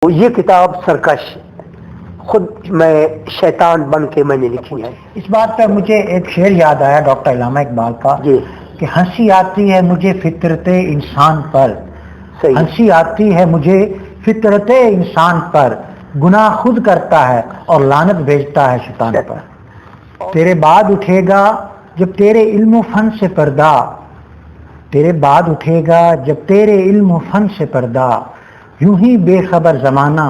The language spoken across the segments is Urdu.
یہ کتاب سرکش خود میں شیطان بن کے میں نے لکھی ہے۔ اس بات پر مجھے ایک شعر یاد آیا ڈاکٹر علامہ اقبال کا جی کہ ہنسی آتی ہے مجھے فطرت انسان پر، صحیح۔ ہنسی آتی ہے مجھے فطرت انسان پر، گناہ خود کرتا ہے اور لعنت بھیجتا ہے شیطان پر۔ تیرے بعد اٹھے گا جب تیرے علم و فن سے پردہ، تیرے بعد اٹھے گا جب تیرے علم و فن سے پردہ، یوں ہی بے خبر زمانہ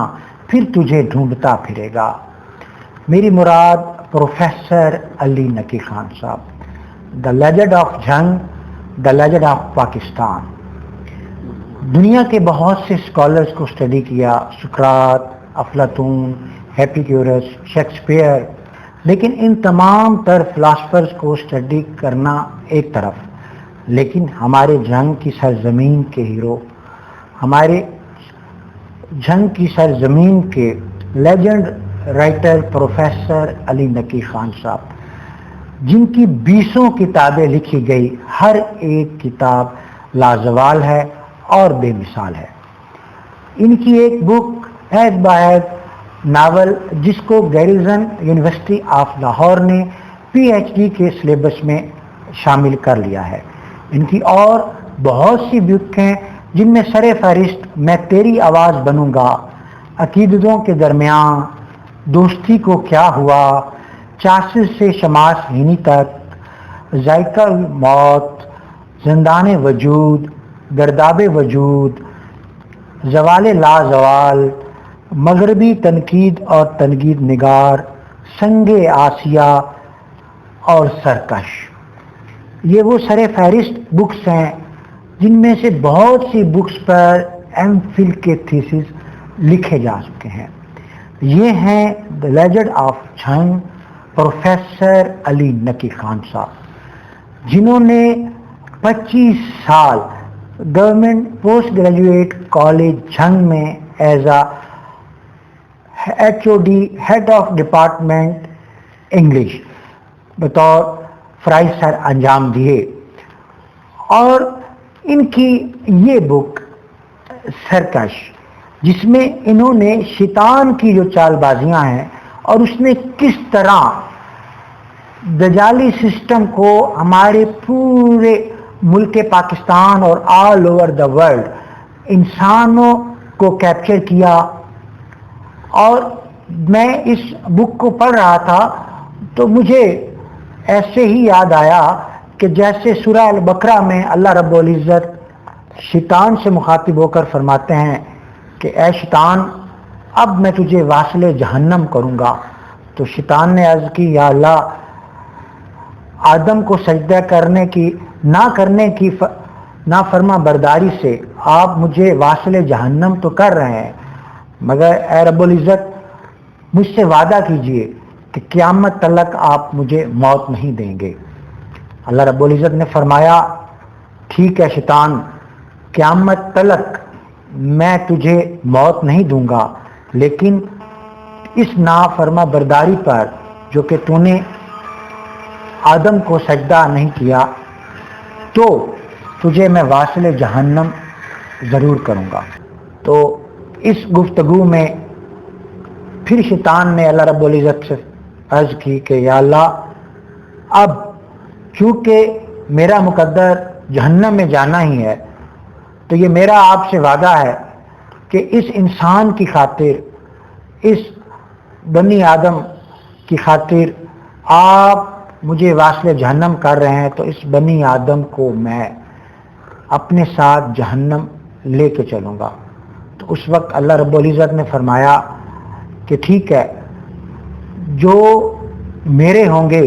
پھر تجھے ڈھونڈتا پھرے گا۔ میری مراد پروفیسر علی نقی خان صاحب، دا لیجنڈ آف جنگ، دا لیجنڈ آف پاکستان۔ دنیا کے بہت سے اسکالرس کو اسٹڈی کیا، سقراط، افلاطون، ہیپیکورس، شیکسپیئر، لیکن ان تمام تر فلاسفرز کو اسٹڈی کرنا ایک طرف، لیکن ہمارے جنگ کی سرزمین کے ہیرو، ہمارے جنگ کی سرزمین کے لیجنڈ رائٹر پروفیسر علی نقی خان صاحب، جن کی 20 کتابیں لکھی گئی، ہر ایک کتاب لازوال ہے اور بے مثال ہے۔ ان کی ایک بک عہد بعہد ناول، جس کو گیریزن یونیورسٹی آف لاہور نے پی ایچ ڈی کے سلیبس میں شامل کر لیا ہے۔ ان کی اور بہت سی بک ہیں جن میں سر فہرست میں تیری آواز بنوں گا، عقیدتوں کے درمیان، دوستی کو کیا ہوا، چاصر سے شماس ہینی تک، ذائقہ موت، زندان وجود، گرداب وجود، زوال لا زوال، مغربی تنقید اور تنقید نگار، سنگ آسیہ اور سرکش، یہ وہ سر فہرست بکس ہیں جن میں سے بہت سی بکس پر ایم فل کے تھیسس لکھے جا چکے ہیں۔ یہ ہیں دا لیجنڈ آف جنگ پروفیسر علی نقی خان صاحب، جنہوں نے 25 سال government post graduate college Jhang میں as a HOD head of department English بطور پروفیسر انجام دیے۔ اور ان کی یہ بک سرکش، جس میں انہوں نے شیطان کی جو چال بازیاں ہیں اور اس نے کس طرح دجالی سسٹم کو ہمارے پورے ملک پاکستان اور آل اوور دا ورلڈ انسانوں کو کیپچر کیا۔ اور میں اس بک کو پڑھ رہا تھا تو مجھے ایسے ہی یاد آیا کہ جیسے سورہ البقرہ میں اللہ رب العزت شیطان سے مخاطب ہو کر فرماتے ہیں کہ اے شیطان اب میں تجھے واصل جہنم کروں گا، تو شیطان نے عرض کی یا اللہ، آدم کو سجدہ نہ کرنے کی نافرما برداری سے آپ مجھے واصل جہنم تو کر رہے ہیں، مگر اے رب العزت مجھ سے وعدہ کیجئے کہ قیامت تلک آپ مجھے موت نہیں دیں گے۔ اللہ رب العزت نے فرمایا ٹھیک ہے شیطان، قیامت تلک میں تجھے موت نہیں دوں گا، لیکن اس نافرما برداری پر جو کہ تو نے آدم کو سجدہ نہیں کیا، تو تجھے میں واصل جہنم ضرور کروں گا۔ تو اس گفتگو میں پھر شیطان نے اللہ رب العزت سے عرض کی کہ یا اللہ، اب چونکہ میرا مقدر جہنم میں جانا ہی ہے، تو یہ میرا آپ سے وعدہ ہے کہ اس انسان کی خاطر، اس بنی آدم کی خاطر آپ مجھے واصل جہنم کر رہے ہیں، تو اس بنی آدم کو میں اپنے ساتھ جہنم لے کے چلوں گا۔ تو اس وقت اللہ رب العزت نے فرمایا کہ ٹھیک ہے، جو میرے ہوں گے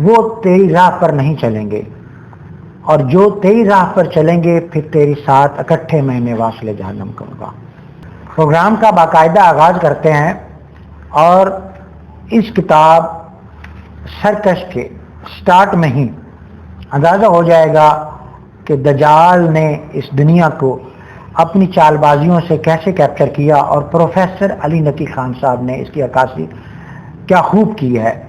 وہ تیری راہ پر نہیں چلیں گے، اور جو تیری راہ پر چلیں گے پھر تیری ساتھ اکٹھے میں واصل جہنم کروں گا۔ پروگرام کا باقاعدہ آغاز کرتے ہیں، اور اس کتاب سرکش کے سٹارٹ میں ہی اندازہ ہو جائے گا کہ دجال نے اس دنیا کو اپنی چال بازیوں سے کیسے کیپچر کیا، اور پروفیسر علی نقی خان صاحب نے اس کی عکاسی کیا خوب کی ہے۔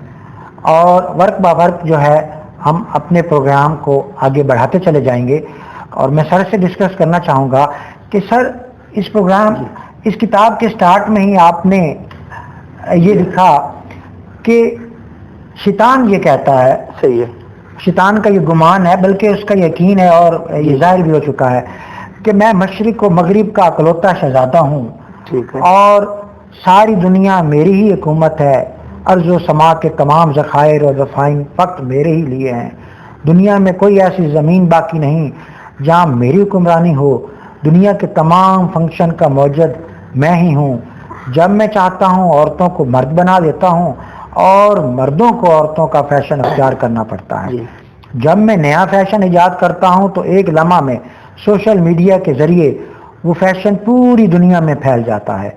اور ورق با ورق جو ہے ہم اپنے پروگرام کو آگے بڑھاتے چلے جائیں گے، اور میں سر سے ڈسکس کرنا چاہوں گا کہ سر اس پروگرام اس کتاب کے سٹارٹ میں ہی آپ نے یہ لکھا کہ شیطان یہ کہتا ہے، صحیح ہے، شیطان کا یہ گمان ہے بلکہ اس کا یقین ہے اور یہ ظاہر بھی ہو چکا ہے کہ میں مشرق و مغرب کا اکلوتا شہزادہ ہوں ٹھیک ہے، اور ساری دنیا میری ہی حکومت ہے، ارض و سما کے تمام ذخائر اور ذخائر فقط میرے ہی لیے ہیں، دنیا میں کوئی ایسی زمین باقی نہیں جہاں میری حکمرانی ہو، دنیا کے تمام فنکشن کا موجد میں ہی ہوں، جب میں چاہتا ہوں عورتوں کو مرد بنا دیتا ہوں اور مردوں کو عورتوں کا فیشن اختیار کرنا پڑتا ہے، جی جب میں نیا فیشن ایجاد کرتا ہوں تو ایک لمحہ میں سوشل میڈیا کے ذریعے وہ فیشن پوری دنیا میں پھیل جاتا ہے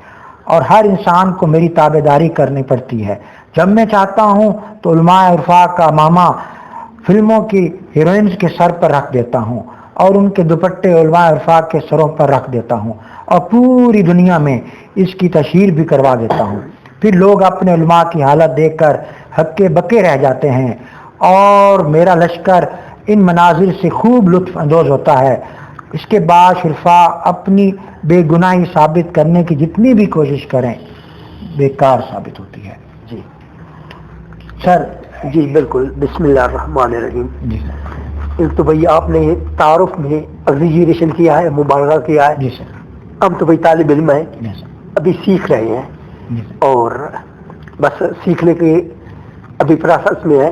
اور ہر انسان کو میری تابع داری کرنی پڑتی ہے، جب میں چاہتا ہوں تو علماء عرفا کا ماما فلموں کی ہیروئنز کے سر پر رکھ دیتا ہوں اور ان کے دوپٹے علماء عرفا کے سروں پر رکھ دیتا ہوں اور پوری دنیا میں اس کی تشہیر بھی کروا دیتا ہوں، پھر لوگ اپنے علماء کی حالت دیکھ کر ہکے بکے رہ جاتے ہیں اور میرا لشکر ان مناظر سے خوب لطف اندوز ہوتا ہے، اس کے بعد شرفا اپنی بے گناہی ثابت کرنے کی جتنی بھی کوشش کریں بیکار ثابت ہوتی ہے۔ جی سر جی بالکل، بسم اللہ الرحمن الرحیم۔ جی سر، ایک تو بھائی آپ نے تعارف میں ایگزیجریشن کیا ہے، مبالغہ کیا ہے، جی سر، ہم تو بھائی طالب علم ہیں، جی سر، ابھی سیکھ رہے ہیں جی سر، اور بس سیکھنے کے ابھی پروسیس میں ہے۔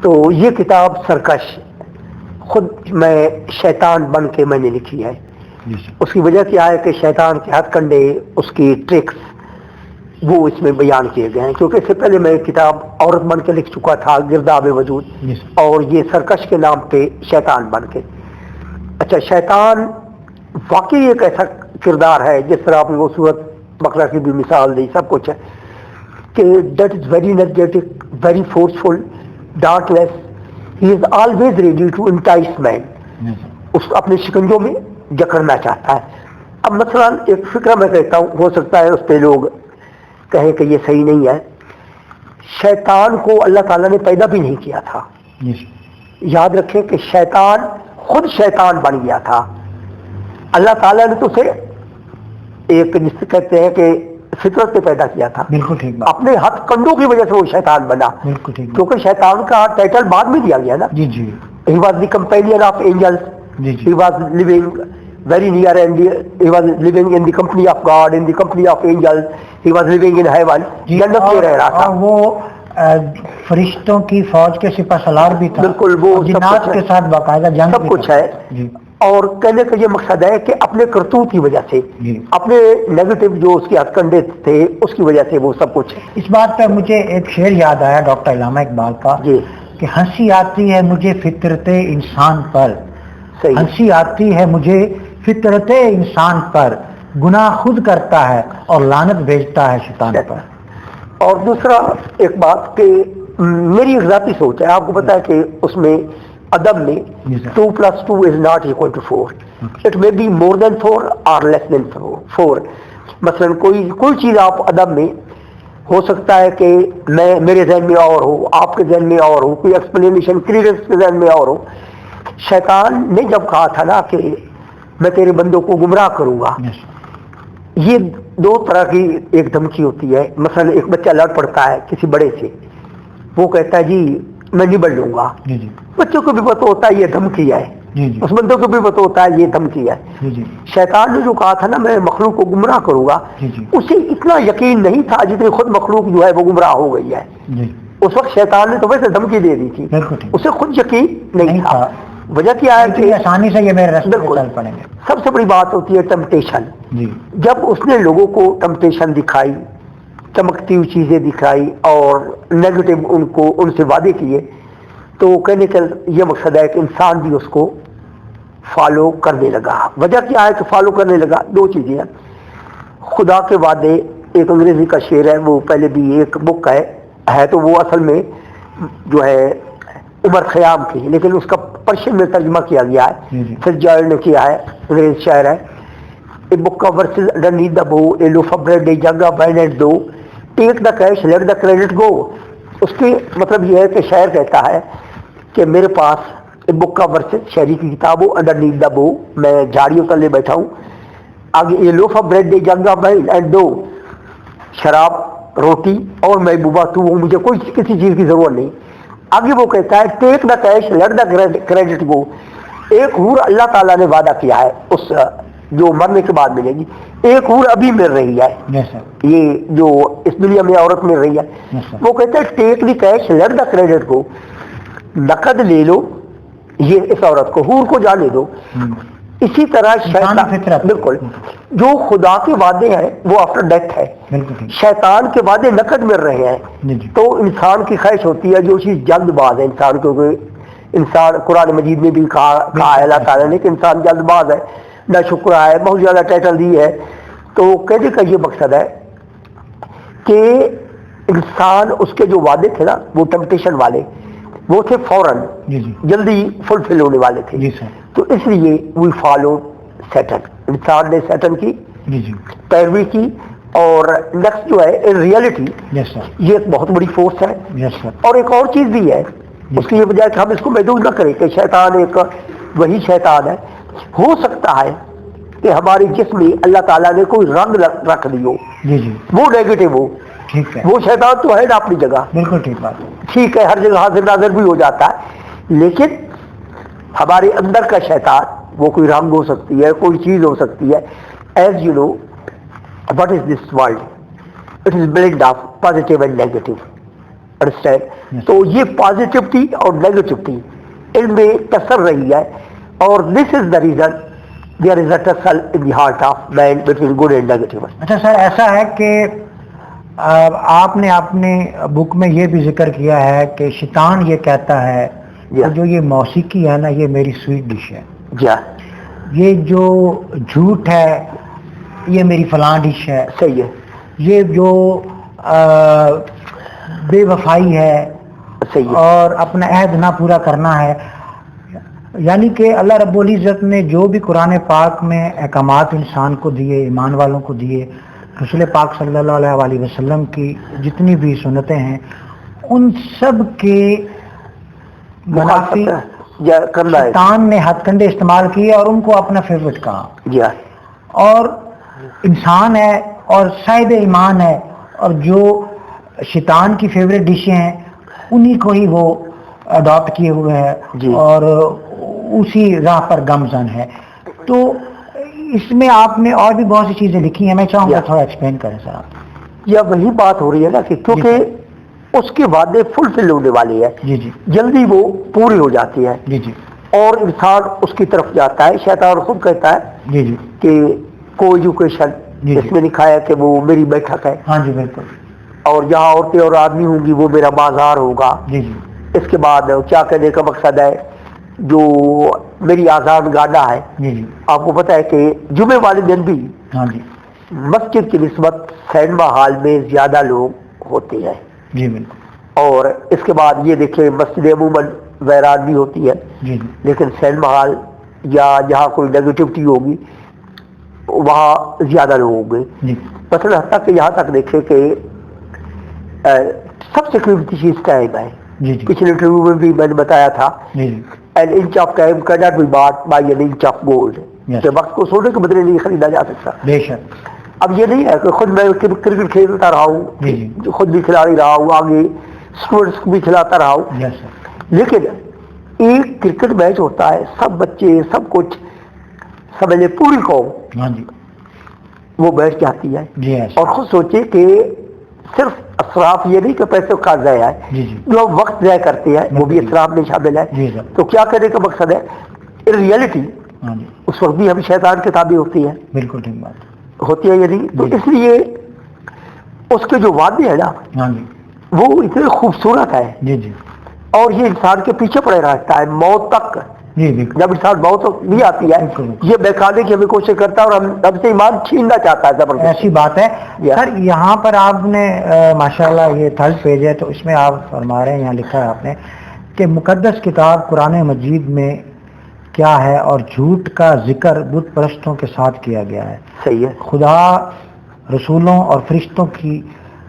تو یہ کتاب سرکش خود میں شیطان بن کے میں نے لکھی ہے۔ جی سر، اس کی وجہ کیا ہے کہ شیطان کے ہتھ کنڈے، اس کی ٹرکس وہ اس میں بیان کیے گئے ہیں، کیونکہ اس سے پہلے میں کتاب عورت بن کے لکھ چکا تھا، گرداب وجود، جی سر، اور یہ سرکش کے نام پہ شیطان بن کے۔ اچھا، شیطان واقعی ایک ایسا کردار ہے جس طرح آپ نے وہ سورت بقرہ کی بھی مثال دی، سب کچھ ہے کہ that is very energetic, very forceful, dark less, he is always ready to entice man, جی سر، اس کو اپنے شکنجوں میں جکڑنا چاہتا ہے۔ اب مثلا ایک فکر میں کہتا ہوں، ہو سکتا ہے اس پہ لوگ کہیں کہ یہ صحیح نہیں ہے، شیطان کو اللہ تعالیٰ نے پیدا بھی نہیں کیا تھا، جی سر، یاد رکھیں کہ شیطان خود شیطان بن گیا تھا، اللہ تعالیٰ نے تو اسے ایک جس سے کہتے ہیں کہ فطرت سے پیدا کیا تھا، بالکل ٹھیک بات، اپنے ہاتھ کنڈوں کی وجہ سے وہ شیطان بنا، بالکل ٹھیک بات، کیونکہ شیطان کا ٹائٹل بعد میں دیا گیا نا، جی جی he was the companion of angels, G he G was living very near and he was living in the company of God, in the company of angels, he was living in heaven, جی، جنت میں رہ رہا تھا، اور وہ فرشتوں کی فوج کے سپہ سالار بھی تھا، بالکل، وہ اور سب جنات کچھ کے ہے، ساتھ باقاعدہ جنگ سب بھی کچھ کرتا ہے، تھا۔ جی اور کہنے کا یہ مقصد ہے کہ اپنے کرتوت کی وجہ سے، جی، اپنے نیگیٹو جو اس کے ہتھ کنڈے تھے اس کی وجہ سے وہ سب کچھ ہے۔ اس بات پہ مجھے ایک شعر یاد آیا ڈاکٹر علامہ اقبال کا جی کہ ہنسی آتی ہے مجھے فطرت انسان پر، صحیح ہے، ہنسی آتی ہے مجھے فطرت انسان پر، گناہ خود کرتا ہے اور لعنت بھیجتا ہے شیطان پر۔ اور دوسرا ایک بات کہ میری ایک ذاتی سوچ ہے، آپ کو پتا ہے کہ اس میں ادب میں جی سر، 2+2 is not equal to 4. It may be more than 4 or less than 4. مثلا کوئی چیز آپ ادب میں ہو سکتا ہے کہ میرے ذہن میں اور ہو، آپ کے ذہن میں اور ہو، کوئی ایکسپلینیشن کریڈنس کے ذہن میں اور ہو۔ شیطان نے جب کہا تھا نا کہ میں تیرے بندوں کو گمراہ کروں گا، یہ دو طرح کی ایک دھمکی ہوتی ہے۔ مثلا ایک بچہ لڑ پڑتا ہے کسی بڑے سے، وہ کہتا ہے جی میں نبڑ لوں گا، جی جی بچوں کو بھی پتہ ہوتا ہے یہ دھمکی ہے، جی جی اس بندوں کو بھی پتہ ہوتا ہے یہ دھمکی ہے۔ جی جی شیطان نے جو کہا تھا نا میں مخلوق کو گمراہ کروں گا، جی جی اسے اتنا یقین نہیں تھا جتنی خود مخلوق جو ہے وہ گمراہ ہو گئی ہے۔ جی، اس وقت شیطان نے تو ویسے دھمکی دے دی تھی، بالکل ٹھیک، اسے خود یقین نہیں نہیں تھا۔ تھا، وجہ کیا ہے اتنی کہ آسانی سے یہ میرے راستے پہ بالکل چل پڑیں گے۔ سب سے بڑی بات ہوتی ہے ٹمپٹیشن۔ جی جب اس نے لوگوں کو ٹمپٹیشن دکھائی، چمکتی ہوئی چیزیں دکھائی اور نیگیٹو ان سے وعدے کیے، تو کہنے کا یہ مقصد ہے کہ انسان بھی اس کو فالو کرنے لگا۔ وجہ کیا ہے کہ فالو کرنے لگا؟ دو چیزیں ہیں، خدا کے وعدے، ایک انگریزی کا شعر ہے، وہ پہلے بھی ایک بک ہے تو وہ اصل میں جو ہے عمر خیام کی، لیکن اس کا پرشین میں ترجمہ کیا گیا ہے، جی پھر جائر نے کیا ہے، انگریز شاعر ہے۔ A book of verses underneath the bow, a loaf of bread, a jug of wine and dough, take the cash, let the credit go. اس کی مطلب یہ ہے کہ شاعر کہتا ہے کہ میرے پاس a book of verses، شاعری کی کتاب ہو، underneath the bow، میں جھاڑیوں تلے بیٹھا ہوں، آگے یہ لوف آف بریڈ دے جنگا بھائی اینڈ دو شراب روٹی اور محبوبہ تو وہ مجھے کوئی کسی چیز کی ضرورت نہیں. آگے وہ کہتا ہے take the cash let the credit go. ایک حور اللہ تعالیٰ نے وعدہ کیا ہے اس جو مرنے کے بعد ملے گی, ایک حور ابھی مل رہی ہے, یہ جو اس دنیا میں عورت مل رہی ہے. وہ کہتا ہے take the cash let the credit go, نقد لے لو یہ اس عورت کو, حور کو جانے دو. اسی طرح شیطان, بالکل جو خدا کے وعدے ہیں وہ آفٹر ڈیتھ ہے, شیطان کے وعدے نقد مل رہے ہیں. تو انسان کی خواہش ہوتی ہے جو چیز جلد باز ہے انسان, کیونکہ انسان قرآن مجید میں بھی کہا ہے اللہ تعالیٰ نے کہ انسان جلد باز ہے, نہ شکر ہے, بہت زیادہ ٹائٹل دی ہے. تو کہنے کا یہ مقصد ہے کہ انسان اس کے جو وعدے تھے نا وہ ٹیمپٹیشن والے وہ تھے فوراً جلدی فلفل ہونے والے تھے. تو اس لیے وی فالو سیٹن, انسان نے سیٹن کی پیروی کی. اور نیکسٹ جو ہے ان ریئلٹی یہ ایک بہت بڑی فورس ہے. اور ایک اور چیز بھی ہے, اس کی یہ وجہ کہ ہم اس کو محدود نہ کریں کہ شیطان ایک وہی شیطان ہے. ہو سکتا ہے کہ ہمارے جسم میں اللہ تعالیٰ نے کوئی رنگ رکھ دی ہو, وہ نیگیٹو ہو, وہ شیطان تو ہے نا اپنی جگہ, بالکل ٹھیک بات, ٹھیک ہے, ہر جگہ حاضر ناظر بھی ہو جاتا ہے. لیکن ہمارے اندر کا شیطان وہ کوئی رنگ ہو سکتی ہے, کوئی چیز ہو سکتی ہے. As you know what is this world, it is blend of positive and negative, understand. تو یہ پازیٹیوٹی اور نیگیٹیوٹی ان میں ٹسل رہی ہے, اور this is the reason there is a tussle in the heart of man between good and negative. اچھا سر, ایسا ہے کہ آپ نے اپنے بک میں یہ بھی ذکر کیا ہے کہ شیطان یہ کہتا ہے کہ جو یہ موسیقی ہے نا یہ میری سویٹ ڈش ہے, یہ جو جھوٹ ہے یہ میری فلاں ڈش ہے, صحیح ہے, یہ جو بے وفائی ہے اور اپنا عہد نہ پورا کرنا ہے. یعنی کہ اللہ رب العزت نے جو بھی قرآن پاک میں احکامات انسان کو دیے, ایمان والوں کو دیے, رسول پاک صلی اللہ علیہ وسلم کی جتنی بھی سنتیں ہیں, ان سب کے منافی شیطان نے ہتھ کنڈے استعمال کیے اور ان کو اپنا فیوریٹ کہا. اور انسان ہے اور صاحب ایمان ہے, اور جو شیطان کی فیوریٹ ڈشیں ہیں انہی کو ہی وہ اڈاپٹ کیے ہوئے ہیں اور اسی راہ پر گامزن ہے. تو اس میں آپ نے اور بھی بہت سی چیزیں لکھی ہیں, میں چاہوں گا تھوڑا ایکسپلین کریں سر آپ. یا وہی بات ہو رہی ہے نا کہ کیونکہ اس کے وعدے فلفل ہونے والے ہیں, جلدی وہ پوری ہو جاتی ہے, اور انسان اس کی طرف جاتا ہے. شیطان خود کہتا ہے کہ کو ایجوکیشن اس میں لکھا ہے کہ وہ میری بیٹھک ہے, ہاں جی بالکل, اور جہاں عورتیں اور آدمی ہوں گی وہ میرا بازار ہوگا. اس کے بعد کیا کہنے کا مقصد ہے, جو میری آزاد گاڑا ہے. آپ کو پتہ ہے کہ جمعے والے دن بھی مسجد کی نسبت سینما ہال میں زیادہ لوگ ہوتے ہیں. اور اس کے بعد یہ دیکھیں مسجد عموماً ویران بھی ہوتی ہے, لیکن سینما ہال یا جہاں کوئی نیگیٹیوٹی ہوگی وہاں زیادہ لوگ ہوں گے. مثلا حتیٰ کہ یہاں تک دیکھیں کہ سب سے قیمتی چیز ٹائم ہے. پچھلے انٹرویو میں بھی میں نے بتایا تھا an inch of time cannot be bought by an inch of gold. کہ وقت کو سونے کے بدلے نہیں خریدا جا سکتا. بے شک. اب یہ نہیں ہے کہ خود میں کرکٹ کھیلتا رہا ہوں, خود بھی کھلاڑی رہا ہوں, آگے اسٹوڈنٹس کو بھی کھلاتا رہا ہوں, لیکن ایک کرکٹ میچ ہوتا ہے, سب بچے سب کچھ سمجھے پوری قوم وہ بیٹھ جاتی ہے. اور خود سوچے کہ صرف اسراف یہ نہیں کہ پیسے کا ضائع ہے, جو ہم وقت ضائع کرتے ہیں وہ بھی اسراف میں شامل ہے. تو کیا کہنے کا مقصد ہے, ان ریئلٹی اس وقت بھی ہم شیطان کے تابع ہوتی ہیں. بالکل ٹھیک بات ہوتی ہے. یعنی تو اس لیے اس کے جو وعدے ہیں نا وہ اتنے خوبصورت ہے, اور یہ انسان کے پیچھے پڑے رہتا ہے موت تک. جب انسان موت نہیں آتی ہے یہ بہکانے کی ہمیں کوشش کرتا ہے اور ہم سے ایمان چھیننا چاہتا ہے. زبردست ایسی بات ہے سر. یہاں پر آپ نے ماشاءاللہ یہ 3rd پیج ہے, تو اس میں آپ فرما رہے ہیں, یہاں لکھا ہے آپ نے کہ مقدس کتاب قرآن مجید میں کیا ہے اور جھوٹ کا ذکر بت پرستوں کے ساتھ کیا گیا ہے. صحیح ہے. خدا رسولوں اور فرشتوں کی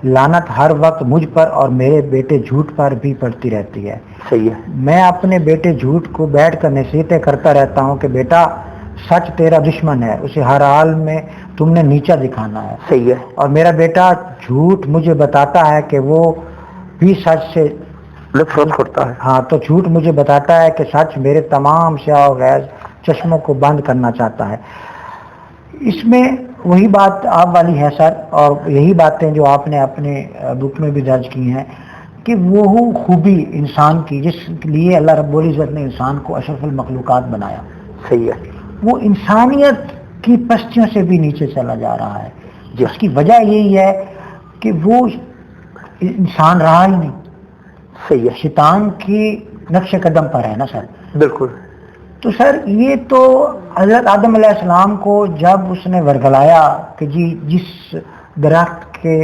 لعنت ہر وقت مجھ پر اور میرے بیٹے جھوٹ پر بھی پڑتی رہتی ہے. صحیح ہے. میں اپنے بیٹے جھوٹ کو بیٹھ کر نصیحتیں کرتا رہتا ہوں کہ بیٹا سچ تیرا دشمن ہے، اسے ہر حال میں تم نے نیچا دکھانا ہے. صحیح ہے. اور میرا بیٹا جھوٹ مجھے بتاتا ہے کہ وہ بھی سچ سے نفرت کرتا ہے. ہاں، تو جھوٹ مجھے بتاتا ہے کہ سچ میرے تمام سیاہ و غیر چشموں کو بند کرنا چاہتا ہے. اس میں وہی بات آپ والی ہے سر، اور یہی باتیں جو آپ نے اپنے بک میں بھی درج کی ہیں کہ وہ خوبی انسان کی جس لیے اللہ رب العزت نے انسان کو اشرف المخلوقات بنایا. صحیح ہے. وہ انسانیت کی پستیوں سے بھی نیچے چلا جا رہا ہے. جی. اس کی وجہ یہی ہے کہ وہ انسان رہا ہی نہیں. صحیح ہے. شیطان کی نقش قدم پر ہے نا سر. بالکل. تو سر یہ تو حضرت آدم علیہ السلام کو جب اس نے ورگلایا کہ جی جس درخت کے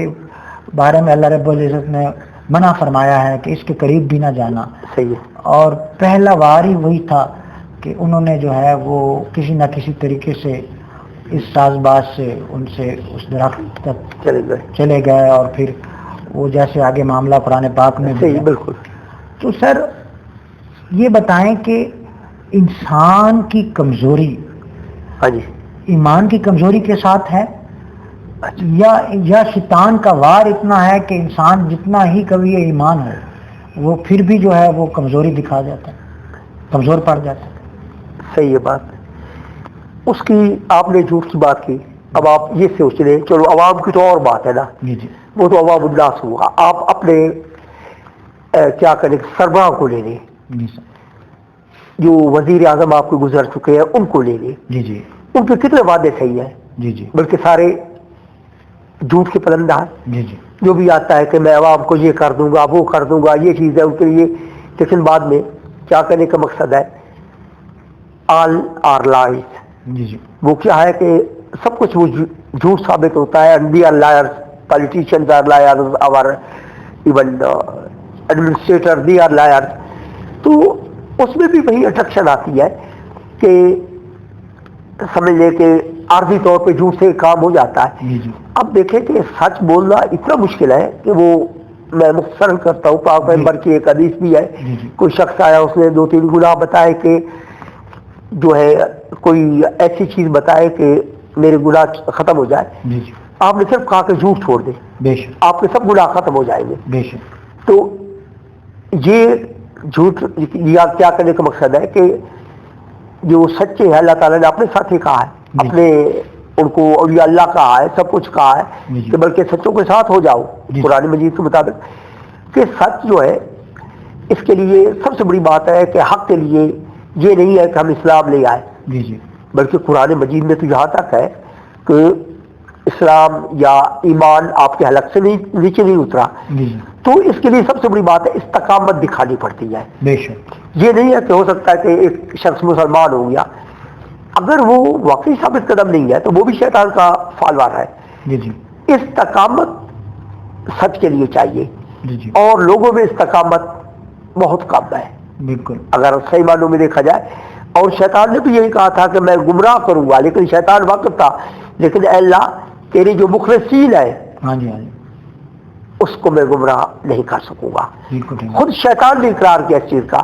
بارے میں اللہ رب العزت نے منع فرمایا ہے کہ اس کے قریب بھی نہ جانا. صحیح ہے. اور پہلا وار ہی وہی تھا کہ انہوں نے جو ہے وہ کسی نہ کسی طریقے سے اس ساز باز سے ان سے اس درخت تک چلے گئے، اور پھر وہ جیسے آگے معاملہ قرآن پاک میں بھی ہے. بالکل. تو سر یہ بتائیں کہ انسان کی کمزوری ہاں جی ایمان کی کمزوری کے ساتھ ہے یا شیطان کا وار اتنا ہے کہ انسان جتنا ہی قوی ایمان ہو وہ پھر بھی جو ہے وہ کمزوری دکھا جاتا ہے، کمزور پڑ جاتا ہے. صحیح ہے بات. اس کی آپ نے جھوٹ کی بات کی. اب آپ یہ سوچ رہے چلو عوام کی تو اور بات ہے نا. جی جی. وہ تو عوام الناس ہوا. آپ اپنے کیا کریں سربراہ کو لے لیں. جی سر. جو وزیر اعظم آپ کو گزر چکے ہیں ان کو لے لیں. جی جی. ان کے کتنے وعدے صحیح ہیں. جی جی. بلکہ سارے جھوٹ کے پلندہ ہیں. جی جی. جو بھی آتا ہے کہ میں عوام کو یہ کر دوں گا وہ کر دوں گا یہ چیز ہے ان کے لیے، لیکن بعد میں کیا کرنے کا مقصد ہے آل آر لائز. جی جی. وہ کیا ہے کہ سب کچھ وہ جھوٹ ثابت ہوتا ہے. We are liars, politicians are liars, اور even administrator they are liars. تو اس میں بھی وہی اٹریکشن آتی ہے کہ سمجھ لے کہ عارضی طور پہ جھوٹ سے کام ہو جاتا ہے. جی جی. اب دیکھیں کہ سچ بولنا اتنا مشکل ہے کہ وہ میں مختصر کرتا ہوں. پاک پیغمبر کی ایک حدیث بھی ہے. کوئی شخص آیا اس نے 2-3 گناہ بتائے کہ جو ہے کوئی ایسی چیز بتائے کہ میرے گناہ ختم ہو جائے. جی جی. آپ نے صرف کہا کہ جھوٹ چھوڑ دیں، بے شک آپ کے سب گناہ ختم ہو جائیں گے. بے شک. تو یہ جھوٹ یا کیا کرنے کا مقصد ہے کہ جو سچے ہیں اللہ تعالیٰ نے اپنے ساتھ ہی کہا ہے، اپنے ان کو اولیاء اللہ کہا ہے، سب کچھ کہا ہے کہ بلکہ سچوں کے ساتھ ہو جاؤ قرآن مجید کے مطابق. کہ سچ جو ہے اس کے لیے سب سے بڑی بات ہے کہ حق کے لیے یہ نہیں ہے کہ ہم اسلام لے آئے. جی جی. بلکہ قرآن مجید میں تو یہاں تک ہے کہ اسلام یا ایمان آپ کے حلق سے نیچے نہیں اترا. تو اس کے لیے سب سے بڑی بات ہے استقامت دکھانی پڑتی ہے. بے شک. یہ نہیں ہے کہ ہو سکتا ہے کہ ایک شخص مسلمان ہو گیا، اگر وہ واقعی ثابت قدم نہیں ہے تو وہ بھی شیطان کا فالوار ہے. جی جی. استقامت سچ کے لیے چاہیے. جی جی. اور لوگوں میں استقامت بہت کم ہے بالکل اگر صحیح معنوں میں دیکھا جائے. اور شیطان نے بھی یہی کہا تھا کہ میں گمراہ کروں گا، لیکن شیطان واقف تھا. لیکن اے اللہ تیری جو مخلصین ہے ہاں جی ہاں جی اس کو میں گمراہ نہیں کر سکوں گا. بالکل. خود شیطان نے اقرار کیا اس چیز کا.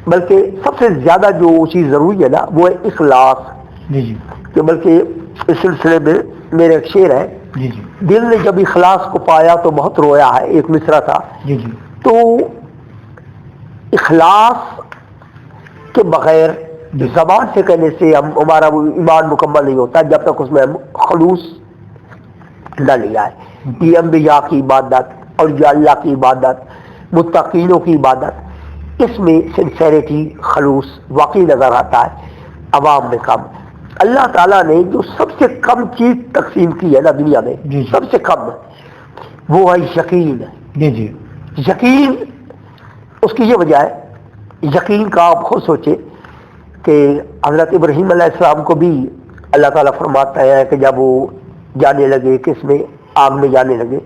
بلکہ سب سے زیادہ جو چیز ضروری ہے نا وہ ہے اخلاص. جی جی. کہ بلکہ اس سلسلے میں میرے ایک شعر ہے. جی جی. دل نے جب اخلاص کو پایا تو بہت رویا ہے، ایک مصرع تھا. جی جی. تو اخلاص کے بغیر زبان سے کہنے سے ہمارا وہ ایمان مکمل نہیں ہوتا جب تک اس میں خلوص نہ لیا ہے. یہ انبیاء کی عبادت اور یا اللہ کی عبادت، متقینوں کی عبادت، اس میں سنسیریٹی خلوص واقعی نظر آتا ہے، عوام میں کم. اللہ تعالیٰ نے جو سب سے کم چیز تقسیم کی ہے نا دنیا میں، سب سے کم وہ ہے یقین. جی جی. یقین اس کی یہ وجہ ہے، یقین کا آپ خود سوچے کہ حضرت ابراہیم علیہ السلام کو بھی اللہ تعالیٰ فرماتا ہے کہ جب وہ جانے لگے کس میں آگ میں جانے لگے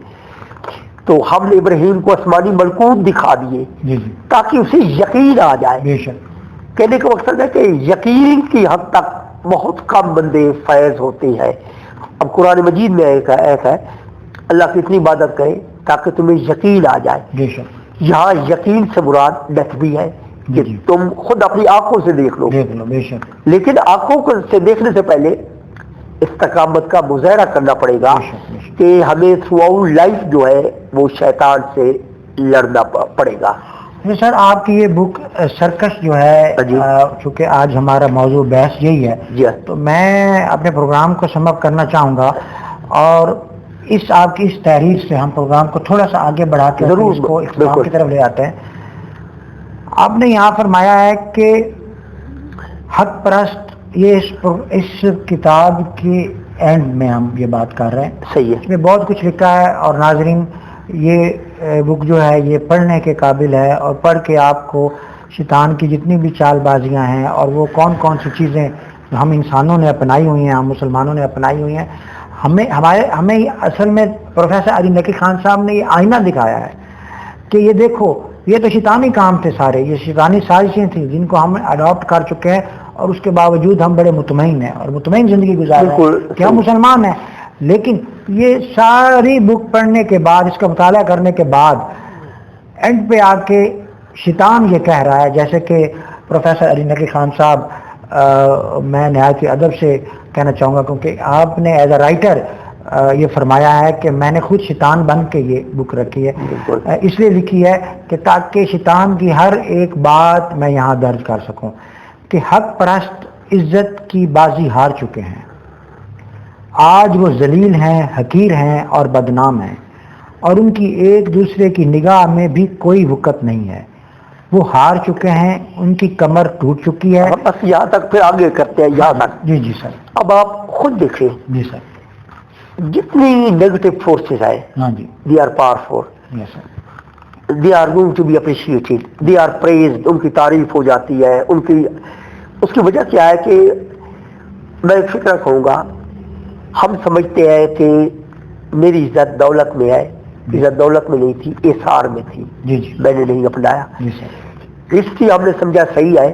تو ہم نے ابراہیم کو آسمانی ملکوت دکھا دیے تاکہ اسے یقین آ جائے. بے شک. کہنے کا مقصد ہے کہ یقین کی حد تک بہت کم بندے فیض ہوتے ہیں. اب قرآن مجید میں ایک ہے اللہ کی اتنی عبادت کرے تاکہ تمہیں یقین آ جائے. بے شک. یہاں یقین سے مراد ڈیتھ بھی ہے، کہ تم خود اپنی آنکھوں سے دیکھ لو، بے شک، لیکن آنکھوں سے دیکھنے سے پہلے استقامت کا مظاہرہ کرنا پڑے گا بے شک۔ کہ ہمیں تھرو آؤٹ لائف جو ہے وہ شیطان سے لڑنا پڑے گا۔ جی سر، آپ کی یہ بک سرکش جو ہے، جی چونکہ آج ہمارا موضوع بحث یہی ہے، جی تو میں اپنے پروگرام کو سم اپ کرنا چاہوں گا، اور آپ کی اس تحریر سے ہم پروگرام کو تھوڑا سا آگے بڑھا کے ضرور، اس کو اختتام بالکل۔ کی طرف لے آتے ہیں۔ آپ نے یہاں فرمایا ہے کہ حق پرست، یہ اس کتاب کے اینڈ میں ہم یہ بات کر رہے ہیں، صحیح اس میں بہت کچھ لکھا ہے، اور ناظرین یہ بک جو ہے یہ پڑھنے کے قابل ہے، اور پڑھ کے آپ کو شیطان کی جتنی بھی چال بازیاں ہیں اور وہ کون کون سی چیزیں ہم انسانوں نے اپنائی ہوئی ہیں، ہم مسلمانوں نے اپنائی ہوئی ہیں، ہمیں اصل میں پروفیسر علی نقی خان صاحب نے یہ آئینہ دکھایا ہے کہ یہ دیکھو، یہ تو شیطانی کام تھے سارے، یہ شیطانی سازشیں تھیں جن کو ہم اڈاپٹ کر چکے ہیں، اور اس کے باوجود ہم بڑے مطمئن ہیں اور مطمئن زندگی گزار رہے بالکل ہیں کہ ہم مسلمان ہیں۔ لیکن یہ ساری بک پڑھنے کے بعد، اس کا مطالعہ کرنے کے بعد، اینڈ پہ آ کے شیطان یہ کہہ رہا ہے، جیسے کہ پروفیسر علی نقی خان صاحب، میں نہایت ادب سے کہنا چاہوں گا، کیونکہ آپ نے ایز اے رائٹر یہ فرمایا ہے کہ میں نے خود شیطان بن کے یہ بک رکھی ہے، بالکل۔ اس لیے لکھی ہے کہ تاکہ شیطان کی ہر ایک بات میں یہاں درج کر سکوں کہ حق پرست عزت کی بازی ہار چکے ہیں، آج وہ ذلیل ہیں، حقیر ہیں اور بدنام ہیں، اور ان کی ایک دوسرے کی نگاہ میں بھی کوئی وقت نہیں ہے، وہ ہار چکے ہیں، ان کی کمر ٹوٹ چکی ہے۔ بس یہاں تک، پھر آگے کرتے ہیں یہاں تک۔ جی جی سر۔ اب آپ خود دیکھیں، جی سر۔ جتنی نیگیٹو فورسز آئے، ہاں جی، they are powerful, yes sir, they are going to be appreciated, they are praised, ان کی تعریف ہو جاتی ہے، اس کی وجہ کیا ہے کہ میں ایک فکر کہوں گا، ہم سمجھتے ہیں کہ میری عزت دولت میں ہے، عزت دولت میں نہیں تھی، اثار میں تھی، جی جی میں نے نہیں اپنایا، جی سر، ہسٹری ہم نے سمجھا صحیح ہے،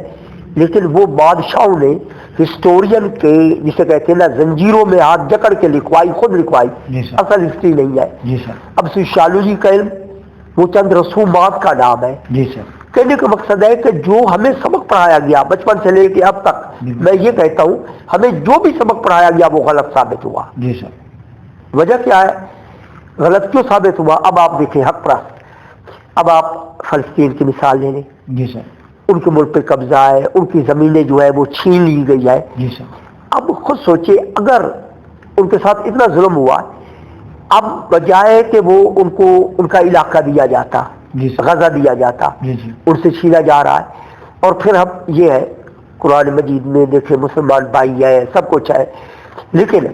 لیکن وہ بادشاہوں نے ہسٹورین کے جسے کہتے ہیں نا زنجیروں میں ہاتھ جکڑ کے لکھوائی، خود لکھوائی، جی سر، اصل ہسٹری نہیں ہے۔ جی سر، اب سوشیالوجی کا علم وہ چند رسومات کا نام ہے۔ جی سر، کہنے کا مقصد ہے کہ جو ہمیں سبق پڑھایا گیا بچپن سے لے کے اب تک، میں یہ کہتا ہوں ہمیں جو بھی سبق پڑھایا گیا وہ غلط ثابت ہوا۔ جی سر، وجہ کیا ہے، غلط کیوں ثابت ہوا؟ اب آپ دیکھیں حق پرست، اب آپ فلسطین کی مثال لے لیں، جی سر، ان کے ملک پہ قبضہ ہے، ان کی زمینیں جو ہے وہ چھین لی گئی ہے۔ جی سر، اب خود سوچے اگر ان کے ساتھ اتنا ظلم ہوا، اب بجائے کہ وہ ان کو ان کا علاقہ دیا جاتا، جی سر، غزہ دیا جاتا، جی جی، ان سے چھینا جا رہا ہے۔ اور پھر اب یہ ہے قرآن مجید میں دیکھیں مسلمان بھائی ہے، سب کچھ ہے، لیکن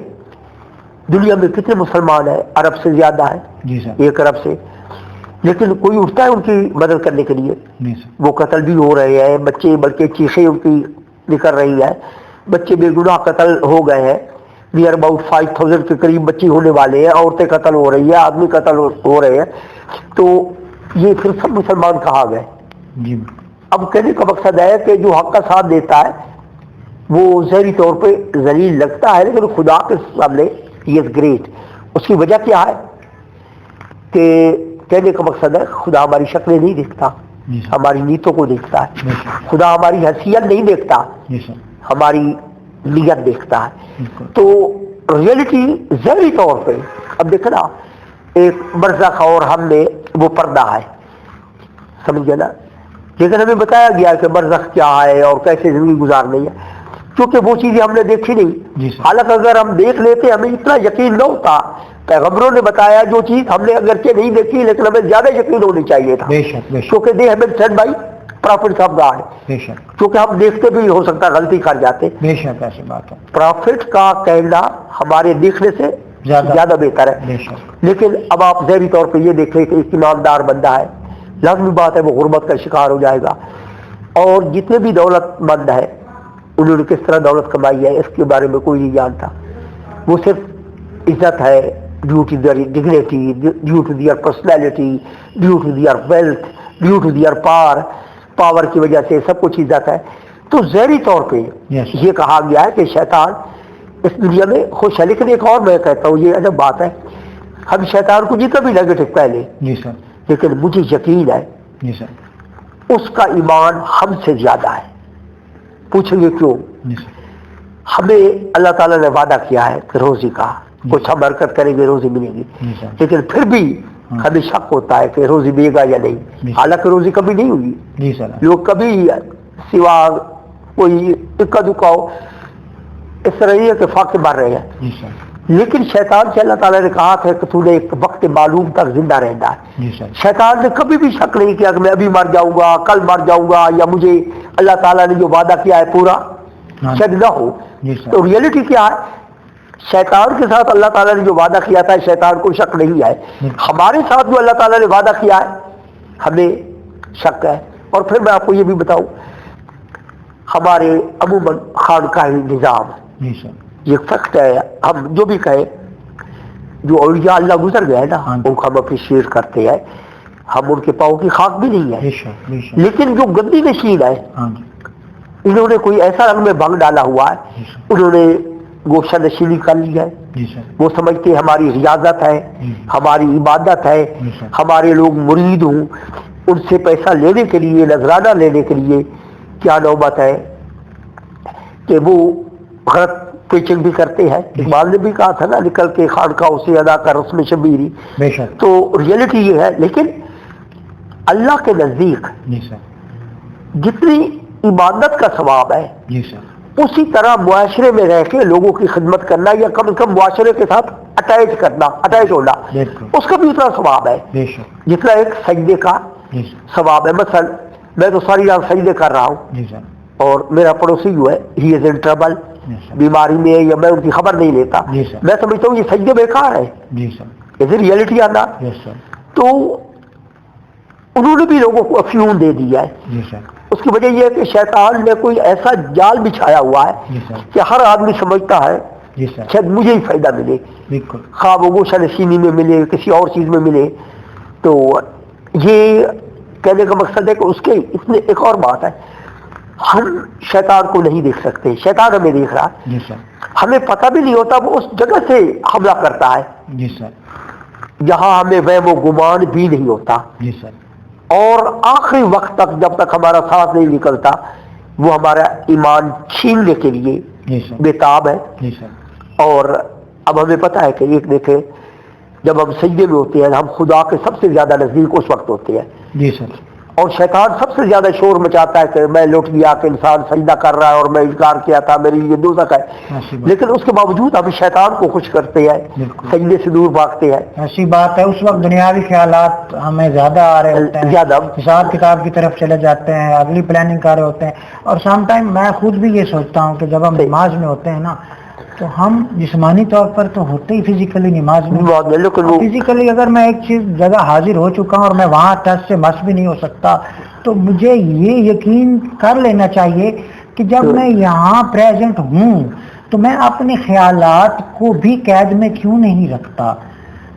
دنیا میں کتنے مسلمان ہیں؟ عرب سے زیادہ ہے، جی سر، 1 ارب سے، لیکن کوئی اٹھتا ہے ان کی مدد کرنے کے لیے؟ جی سر، وہ قتل بھی ہو رہے ہیں، بچے بلکہ چیخیں ان کی نکل رہی ہے، بچے بے گناہ قتل ہو گئے ہیں، نیئر اباؤٹ 5000 کے قریب بچے ہونے والے ہیں، عورتیں قتل ہو رہی ہیں، آدمی قتل ہو رہے ہیں، تو یہ پھر سب مسلمان کہا گئے؟ جی، اب کہنے کا مقصد ہے کہ جو حق کا ساتھ دیتا ہے وہ ظاہری طور پہ ذلیل لگتا ہے، لیکن خدا کے سامنے ہی از گریٹ۔ اس کی وجہ کیا ہے کہ کہنے کا مقصد ہے خدا ہماری شکلیں نہیں دیکھتا، جی سر، ہماری نیتوں کو دیکھتا ہے، بے شک، خدا ہماری حیثیت نہیں دیکھتا، جی سر، ہماری نیت دیکھتا ہے۔ بالکل، تو ریئلٹی ظاہری طور پہ اب دیکھنا، ایک برزخ اور ہم میں وہ پردہ ہے، سمجھ گئے نا، لیکن ہمیں بتایا گیا کہ برزخ کیا ہے اور کیسے زندگی گزارنی ہے، کیونکہ وہ چیزیں ہم نے دیکھی نہیں۔ جی سر، حالانکہ اگر ہم دیکھ لیتے ہمیں اتنا یقین نہ ہوتا، پیغمبروں نے بتایا جو چیز ہم نے اگرچہ نہیں دیکھی لیکن ہمیں زیادہ یقین ہونی چاہیے تھا، بے شک، بے شک، کیونکہ دے ہمیں said by prophets of God, بے شک، کیونکہ ہم دیکھتے بھی ہو سکتا غلطی کر جاتے، بے شک، ایسی بات ہے، پرافٹ کا کہنا ہمارے دیکھنے سے زیادہ بہتر ہے۔ بے شک، لیکن اب آپ ظاہری طور پہ یہ دیکھیں کہ ایک ایماندار بندہ ہے، لازمی بات ہے وہ غربت کا شکار ہو جائے گا، اور جتنے بھی دولت مند ہے انہوں نے کس طرح دولت کمائی ہے اس کے بارے میں کوئی نہیں جانتا، وہ صرف عزت ہے due to their dignity, due to their personality, due to their wealth, due to their power کی وجہ سے سب کچھ عزت ہے۔ تو ظاہری طور پہ Yes. یہ کہا گیا ہے کہ شیطان اس دنیا میں خوش ہے، لیکن ایک اور میں کہتا ہوں یہ عجب بات ہے، ہم شیطان کو جتنا بھی نیگیٹو پہلے، جی سر، لیکن مجھے یقین ہے جی سر، اس کا ایمان ہم سے زیادہ ہے. پوچھیں گے کیوں؟ ہمیں اللہ تعالیٰ نے وعدہ کیا ہے کہ روزی کا کچھ ہم حرکت کریں گے روزی ملے گی، لیکن پھر بھی ہمیں شک ہوتا ہے کہ روزی ملے گا یا نہیں. حالانکہ روزی کبھی نہیں ہوئی. لوگ کبھی سوا کوئی اکا دکا ہو اس طرح یہ کہ فاقے مار رہے ہیں. لیکن شیطان سے اللہ تعالیٰ نے کہا تھا کہ تو نے ایک وقت معلوم تک زندہ رہنا ہے. شیطان نے کبھی بھی شک نہیں کیا کہ میں ابھی مر جاؤں گا، کل مر جاؤں گا، یا مجھے اللہ تعالیٰ نے جو وعدہ کیا ہے پورا شاید نہ ہو. تو ریئلٹی کیا ہے؟ شیطان کے ساتھ اللہ تعالیٰ نے جو وعدہ کیا تھا شیطان کو شک نہیں ہے. ہمارے ساتھ جو اللہ تعالیٰ نے وعدہ کیا ہے ہمیں شک ہے. اور پھر میں آپ کو یہ بھی بتاؤں، ہمارے عموماً خانقاہی نظام یہ فیکٹ ہے. ہم جو بھی کہیں، جو اولیاء اللہ گزر گئے نا ان کو ہم اپریشیٹ کرتے ہیں، ہم ان کے پاؤں کی خاک بھی نہیں ہے. لیکن جو گندی نشین ہے انہوں نے کوئی ایسا رنگ میں بھنگ ڈالا ہوا ہے، انہوں نے گوشہ نشینی کر لی ہے. وہ سمجھتے ہیں ہماری ریاضت ہے، ہماری عبادت ہے، ہمارے لوگ مرید ہوں، ان سے پیسہ لینے کے لیے، نذرانہ لینے کے لیے کیا نوبت ہے کہ وہ غلط پیچنگ بھی کرتے ہیں. اقبال نے بھی کہا تھا نا، نکل کے خانقاہوں سے ادا کر رسم شبیری. تو ریئلٹی یہ ہے. لیکن اللہ کے نزدیک جتنی عبادت کا ثواب ہے اسی طرح معاشرے میں رہ کے لوگوں کی خدمت کرنا، یا کم از کم معاشرے کے ساتھ اٹیچ ہونا، اس کا بھی اتنا ثواب ہے جتنا ایک سجدے کا ثواب ہے. مثلا میں تو ساری رات سجدے کر رہا ہوں اور میرا پڑوسی جو ہے ہی از ان ٹربل، بیماری میں ہے، یا میں ان کی خبر نہیں لیتا، میں سمجھتا ہوں یہ سجدے بیکار ہے. یہ ریئلٹی آنا. تو انہوں نے بھی لوگوں کو افیون دے دیا ہے. اس کی وجہ یہ ہے کہ شیطان نے کوئی ایسا جال بچھایا ہوا ہے کہ ہر آدمی سمجھتا ہے شاید مجھے ہی فائدہ ملے، خواہ وہ گوشہ نشینی میں ملے، کسی اور چیز میں ملے. تو یہ کہنے کا مقصد ہے کہ اس کے اتنے ایک اور بات ہے، ہم شیطان کو نہیں دیکھ سکتے، شیطان ہمیں دیکھ رہا ہے. ہمیں پتہ بھی نہیں ہوتا وہ اس جگہ سے حملہ کرتا ہے جہاں ہمیں وہم و گمان بھی نہیں ہوتا. اور آخری وقت تک جب تک ہمارا ساتھ نہیں نکلتا وہ ہمارا ایمان چھیننے کے لیے بےتاب ہے. اور اب ہمیں پتہ ہے کہ ایک دیکھیں جب ہم سجدے میں ہوتے ہیں ہم خدا کے سب سے زیادہ نزدیک اس وقت ہوتے ہیں. اور شیطان سب سے زیادہ شور مچاتا ہے کہ میں لوٹ گیا کہ انسان سجدہ کر رہا ہے اور میں انکار کیا تھا، میری یہ دوزخ ہے. لیکن اس کے باوجود ہم شیطان کو خوش کرتے ہیں، سجدے سے دور بھاگتے ہیں. ایسی بات ہے اس وقت دنیاوی خیالات ہمیں زیادہ آ رہے ہوتے ہیں، زیادہ حساب کتاب کی طرف چلے جاتے ہیں، اگلی پلاننگ کر رہے ہوتے ہیں. اور سم ٹائم میں خود بھی یہ سوچتا ہوں کہ جب ہم نماز میں ہوتے ہیں نا تو ہم جسمانی طور پر تو ہوتے ہی فزیکلی نماز میں، فزیکلی اگر میں ایک چیز جگہ حاضر ہو چکا ہوں اور میں وہاں ٹچ سے مس بھی نہیں ہو سکتا تو مجھے یہ یقین کر لینا چاہیے کہ جب میں یہاں پریزنٹ ہوں تو میں اپنے خیالات کو بھی قید میں کیوں نہیں رکھتا.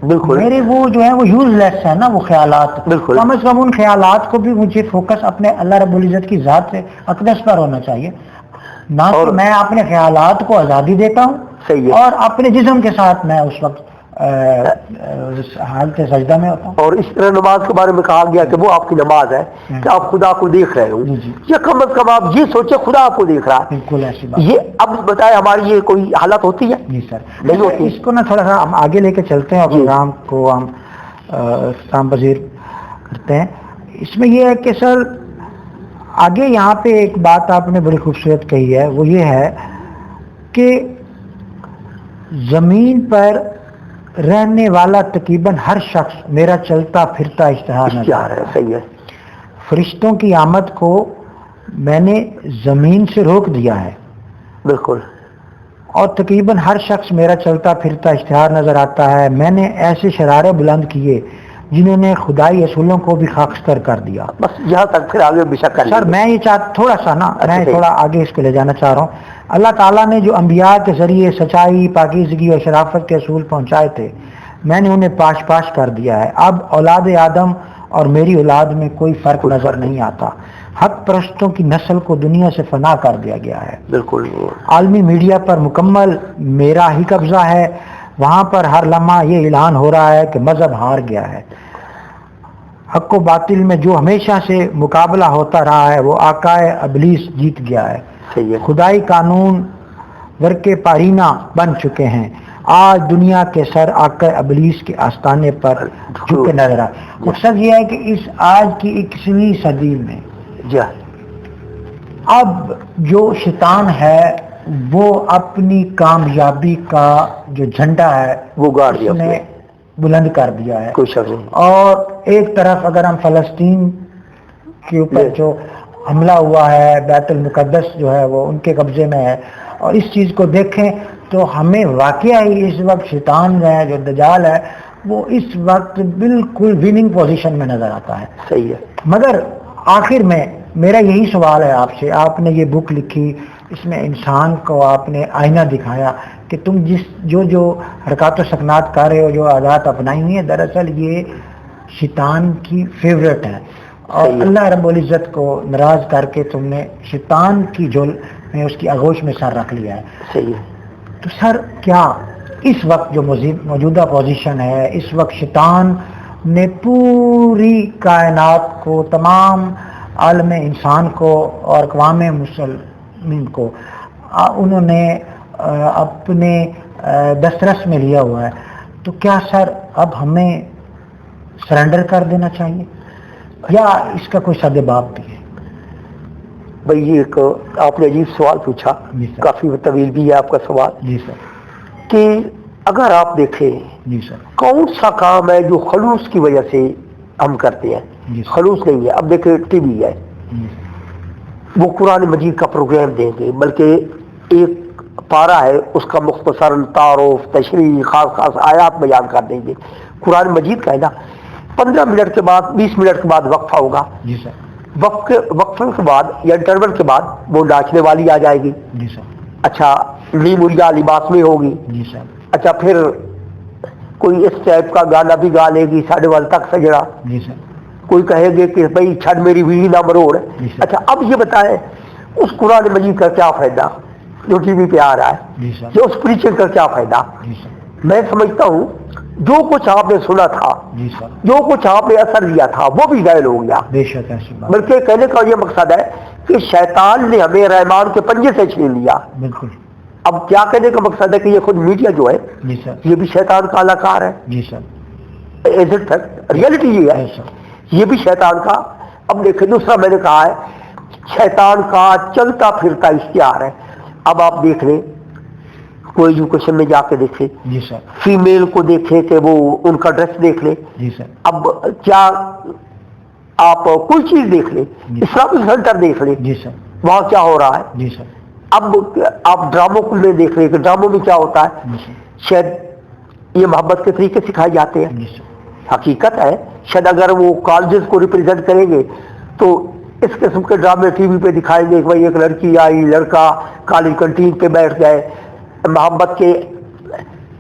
بالکل میرے وہ جو ہے وہ یوز لیس ہے نا وہ خیالات. کم از کم ان خیالات کو بھی مجھے فوکس اپنے اللہ رب العزت کی ذات سے اقدس پر ہونا چاہیے، نہ کہ میں اپنے خیالات کو آزادی دیتا ہوں اور اپنے جسم کے ساتھ میں اس وقت حالت سجدہ میں ہوتا ہوں. اور اس طرح نماز کے بارے میں کہا گیا کہ وہ آپ کی نماز ہے کہ آپ خدا کو دیکھ رہے ہو، یا کم از کم آپ یہ سوچے خدا آپ کو دیکھ رہا ہے. بالکل ایسی بات. یہ اب بتائیں ہماری یہ کوئی حالت ہوتی ہے؟ جی سر نہیں ہوتی. اس کو نا تھوڑا سا ہم آگے لے کے چلتے ہیں اور پروگرام کو ہم اختتام پذیر کرتے ہیں. اس میں یہ ہے کہ سر آگے یہاں پہ ایک بات آپ نے بڑی خوبصورت کہی ہے، وہ یہ ہے کہ زمین پر رہنے والا تقریباً ہر شخص میرا چلتا پھرتا اشتہار ہے. صحیح ہے. فرشتوں کی آمد کو میں نے زمین سے روک دیا ہے. بالکل. اور تقریباً ہر شخص میرا چلتا پھرتا اشتہار نظر آتا ہے. میں نے ایسے شرارے بلند کیے جنہوں نے خدائی اصولوں کو بھی خاکستر کر دیا. بس یہاں تک پھر آگے بے شک سر میں یہ تھوڑا سا نا میں تھوڑا آگے اس کو لے جانا چاہ رہا ہوں. اللہ تعالیٰ نے جو انبیاء کے ذریعے سچائی، پاکیزگی اور شرافت کے اصول پہنچائے تھے میں نے انہیں پاش کر دیا ہے. اب اولاد آدم اور میری اولاد میں کوئی فرق نظر نہیں آتا. حق پرستوں کی نسل کو دنیا سے فنا کر دیا گیا ہے. بالکل. عالمی میڈیا پر مکمل میرا ہی قبضہ ہے. وہاں پر ہر لمحہ یہ اعلان ہو رہا ہے کہ مذہب ہار گیا ہے. حق و باطل میں جو ہمیشہ سے مقابلہ ہوتا رہا ہے وہ آقائے ابلیس جیت گیا ہے. صحیح ہے. خدائی قانون ورکے پارینہ بن چکے ہیں. آج دنیا کے سر آقا ابلیس کے آستانے پر جھکے نظر آ. مقصد یہ ہے کہ اس آج کی 21ویں صدی میں جی اب جو شیطان ہے وہ اپنی کامیابی کا جو جھنڈا ہے وہ گاڑ دیا اس نے بلند کر دیا ہے. کوئی شک نہیں. اور ایک طرف اگر ہم فلسطین کے اوپر جو حملہ ہوا ہے، بیت المقدس جو ہے وہ ان کے قبضے میں ہے، اور اس چیز کو دیکھیں تو ہمیں واقعہ ہی اس وقت شیطان ہے جو دجال ہے وہ اس وقت بالکل وننگ پوزیشن میں نظر آتا ہے. صحیح ہے. مگر آخر میں میرا یہی سوال ہے آپ سے، آپ نے یہ بک لکھی، اس میں انسان کو آپ نے آئینہ دکھایا کہ تم جو حرکات و سکنات کر رہے ہو، جو عادات اپنائی ہوئی ہیں، دراصل یہ شیطان کی فیوریٹ ہے، اور اللہ رب العزت کو ناراض کر کے تم نے شیطان کی جھول میں، اس کی آغوش میں سر رکھ لیا ہے. صحیح ہے. تو سر کیا اس وقت جو موجودہ پوزیشن ہے، اس وقت شیطان نے پوری کائنات کو، تمام عالم انسان کو اور اقوام مسلمین کو انہوں نے اپنے دسترس میں لیا ہوا ہے، تو کیا سر اب ہمیں سرنڈر کر دینا چاہیے یا اس کا کوئی سد باب بھی ہے؟ بھائی یہ ایک آپ نے عجیب سوال پوچھا، جی سر. کافی طویل بھی ہے آپ کا سوال. جی سر. کہ اگر آپ دیکھیں جی سر. کون سا کام ہے جو خلوص کی وجہ سے ہم کرتے ہیں؟ جی سر. خلوص نہیں ہے. اب دیکھیں ٹی وی ہے، وہ قرآن مجید کا پروگرام دیں گے، بلکہ ایک پارہ ہے اس کا مختصر تعارف، تشریح، خاص خاص آیات بیان کر دیں گے. قرآن مجید کا ہے نا، 15 منٹ کے بعد 20 منٹ کے بعد وقفہ ہوگا. جی سر. وقفے کے بعد یا انٹرول کے بعد وہ ناچنے والی آ جائے گی. جی سر. اچھا نیم الیا لباس میں ہوگی. جی سر. اچھا پھر کوئی اس ٹائپ کا گانا بھی گا لے گی، 1:30 تک سجڑا. جی سر. کوئی کہے گے کہ بھائی چھڑ میری ویلی نہ مروڑ. جی سر. اچھا اب یہ بتائیں اس قرآن مجید کا کیا فائدہ جو ٹی وی پہ آ رہا ہے؟ جی سر. جو اس پریچر کا کیا فائدہ؟ جی سر. میں سمجھتا ہوں جو کچھ آپ نے سنا تھا، جی سر. جو کچھ آپ نے اثر دیا تھا وہ بھی غائب ہو گیا. بے شک ایسی بات. بلکہ کہنے کا یہ مقصد ہے کہ شیطان نے ہمیں رحمان کے پنجے سے چھین لیا. بالکل. اب کیا کہنے کا مقصد ہے کہ یہ خود میڈیا جو ہے جی سر. یہ بھی شیطان کا اداکار ہے. جی sir. Is it fact? Reality یہ ہے، سر. یہ بھی شیطان کا. اب دیکھیں دوسرا میں نے کہا ہے شیطان کا چلتا پھرتا اشتہار ہے. اب آپ دیکھ لیں کوئی ایجوکیشن میں جا کے دیکھے، جی سر. فیمیل کو دیکھے کہ وہ ان کا ڈریس دیکھ لے. جی سر. اب کیا آپ کوئی چیز دیکھ لیں، اسلامی سینٹر دیکھ لیں، جی سر. وہاں کیا ہو رہا ہے. جی سر. اب آپ ڈراموں میں دیکھ لیں کہ ڈراموں میں کیا ہوتا ہے. جی سر. شاید یہ محبت کے طریقے سکھائے جاتے ہیں. جی سر. حقیقت ہے شاید اگر وہ کالجز کو ریپرزینٹ کریں گے تو اس قسم کے ڈرامے ٹی وی پہ دکھائیں گے کہ بھائی ایک لڑکی آئی، لڑکا کالج کنٹین پہ بیٹھ گئے، محبت کے